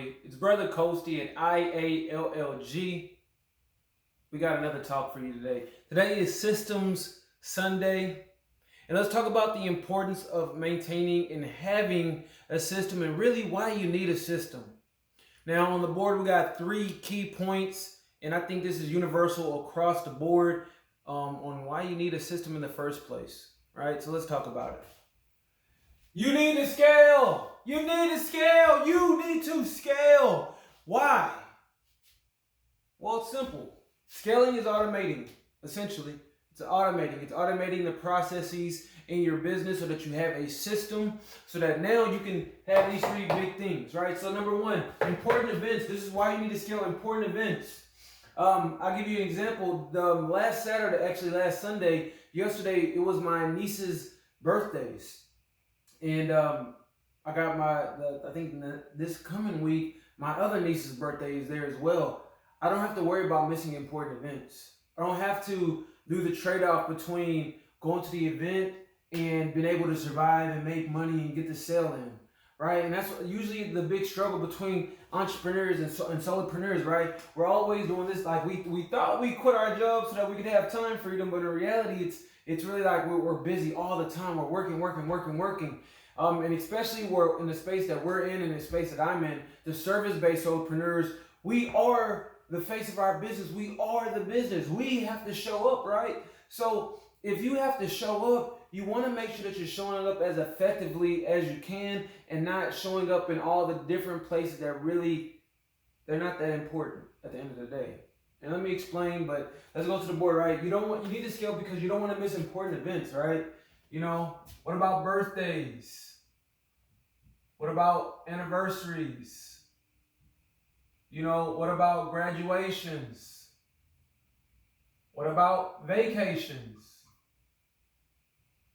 family. It's Brother Ghosty and 𝐈𝐴LLG. We got another talk for you today. Today is Systems Sunday. And let's talk about the importance of maintaining and having a system and really why you need a system. Now on the board, we got 3 key points. And I think this is universal across the board on why you need a system in the first place. Right? So let's talk about it. You need to scale. You need to scale. You need to scale. Why? Well, it's simple. Scaling is automating, essentially. It's automating the processes in your business so that you have a system so that now you can have these 3 big things, right? So number 1, important events. This is why you need to scale important events. I'll give you an example. Last Sunday, yesterday, it was my niece's birthdays. And I got I think this coming week, my other niece's birthday is there as well. I don't have to worry about missing important events. I don't have to do the trade-off between going to the event and being able to survive and make money and get the sale in, right? And that's usually the big struggle between entrepreneurs and solopreneurs, right? We're always doing this, like we thought we quit our job so that we could have time freedom, but in reality, it's really like we're busy all the time. We're working. And especially we're in the space that we're in the space that I'm in, the service-based solopreneurs, we are the face of our business. We are the business. We have to show up, right? So if you have to show up, you want to make sure that you're showing up as effectively as you can and not showing up in all the different places that really, they're not that important at the end of the day. And let me explain, but let's go to the board, right? You need to scale because you don't want to miss important events, right? You know, what about birthdays? What about anniversaries? You know, what about graduations? What about vacations?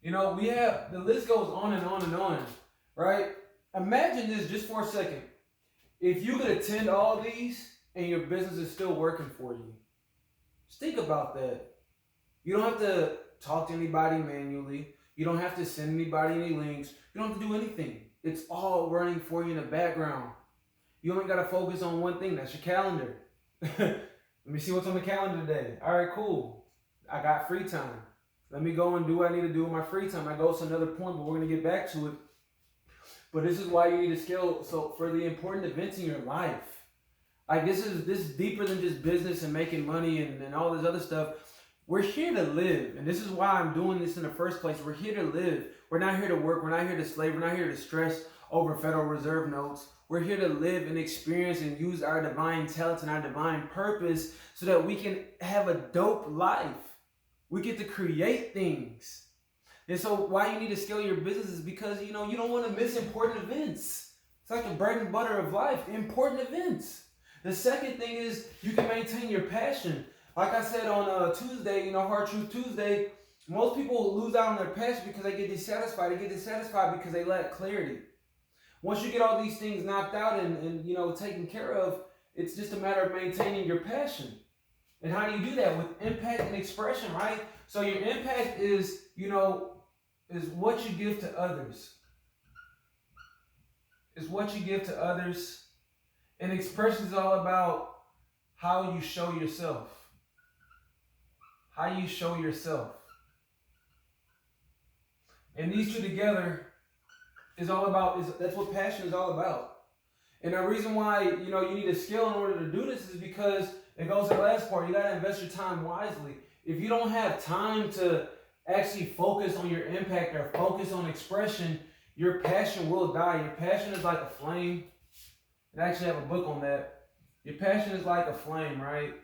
You know, the list goes on and on and on, right? Imagine this just for a second. If you could attend all these and your business is still working for you, just think about that. You don't have to talk to anybody manually. You don't have to send anybody any links. You don't have to do anything. It's all running for you in the background. You only got to focus on one thing. That's your calendar. Let me see what's on the calendar today. All right, cool. I got free time. Let me go and do what I need to do with my free time. I go to another point, but we're going to get back to it. But this is why you need to scale. So for the important events in your life, like this is deeper than just business and making money and all this other stuff. We're here to live. And this is why I'm doing this in the first place. We're here to live. We're not here to work. We're not here to slave. We're not here to stress over Federal Reserve notes. We're here to live and experience and use our divine talents and our divine purpose so that we can have a dope life. We get to create things. And so why you need to scale your business is because, you know, you don't want to miss important events. It's like the bread and butter of life, important events. The second thing is you can maintain your passion. Like I said on Tuesday, you know, Hard Truth Tuesday, most people lose out on their passion because they get dissatisfied. They get dissatisfied because they lack clarity. Once you get all these things knocked out and you know, taken care of, it's just a matter of maintaining your passion. And how do you do that? With impact and expression, right? So your impact is, you know, is what you give to others. Is what you give to others. And expression is all about how you show yourself. How you show yourself. And these two together is all about, that's what passion is all about. And the reason why, you know, you need to scale in order to do this is because it goes to the last part. You got to invest your time wisely. If you don't have time to actually focus on your impact or focus on expression, your passion will die. Your passion is like a flame. I actually have a book on that. Your passion is like a flame, right?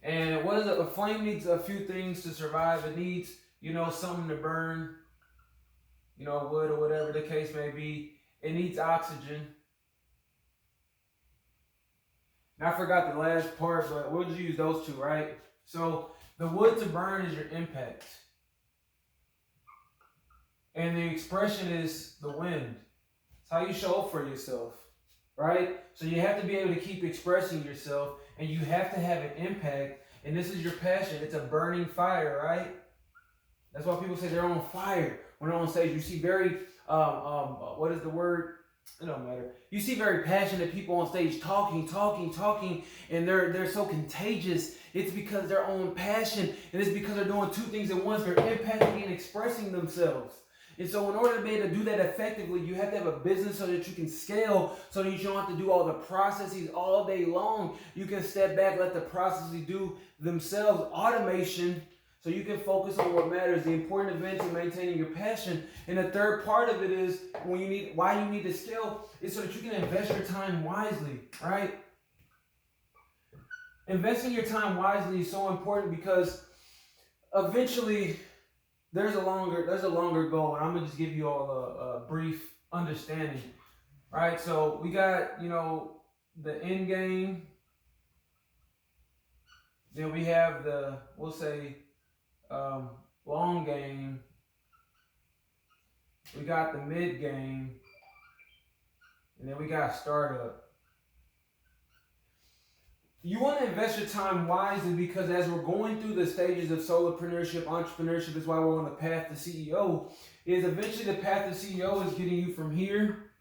And what is it? A flame needs a few things to survive. It needs, you know, something to burn, you know, wood or whatever the case may be. It needs oxygen. And I forgot the last part, but we'll just use those two, right? So the wood to burn is your impact. And the expression is the wind. It's how you show up for yourself, right? So you have to be able to keep expressing yourself, and you have to have an impact. And this is your passion. It's a burning fire, right? That's why people say they're on fire when they're on stage. You see very, what is the word? It don't matter. You see very passionate people on stage talking, and they're so contagious. It's because their own passion, and it's because they're doing two things at once. They're impacting and expressing themselves. And so in order to be able to do that effectively, you have to have a business so that you can scale, so that you don't have to do all the processes all day long. You can step back, let the processes do themselves. Automation, so you can focus on what matters, the important events and maintaining your passion. And the third part of it is why you need to scale is so that you can invest your time wisely, right? Investing your time wisely is so important because eventually there's a longer goal, and I'm gonna just give you all a brief understanding, right? So we got, the end game. Then we have we'll say, long game. We got the mid game, and then we got startup. You want to invest your time wisely because as we're going through the stages of solopreneurship, entrepreneurship is why we're on the path to CEO, is eventually the path to CEO is getting you from here,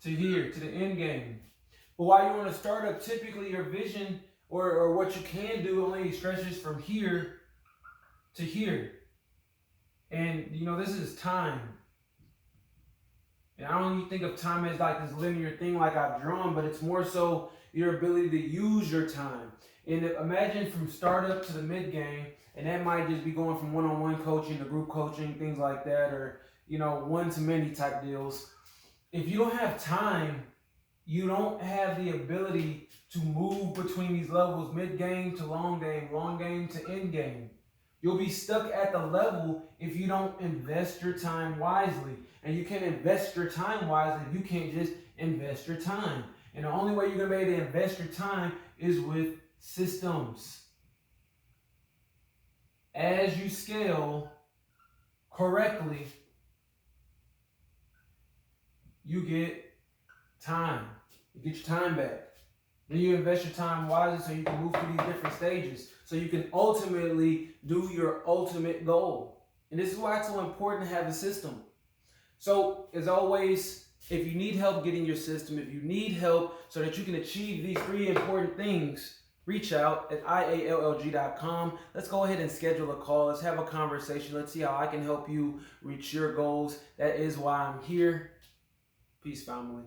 to the end game. But while you're on a startup, typically your vision or what you can do only stretches from here to here. And, this is time. And I don't even think of time as like this linear thing like I've drawn, but it's more so your ability to use your time. And imagine from startup to the mid game, and that might just be going from one-on-one coaching to group coaching, things like that, or, one-to-many type deals. If you don't have time, you don't have the ability to move between these levels, mid game to long game to end game. You'll be stuck at the level if you don't invest your time wisely. And you can't invest your time wisely if you can't just invest your time. And the only way you're going to be able to invest your time is with systems. As you scale correctly, you get time. You get your time back. Then you invest your time wisely so you can move through these different stages. So you can ultimately do your ultimate goal. And this is why it's so important to have a system. So, as always, if you need help getting your system, if you need help so that you can achieve these three important things, reach out at IALLG.com. Let's go ahead and schedule a call. Let's have a conversation. Let's see how I can help you reach your goals. That is why I'm here. Peace, family.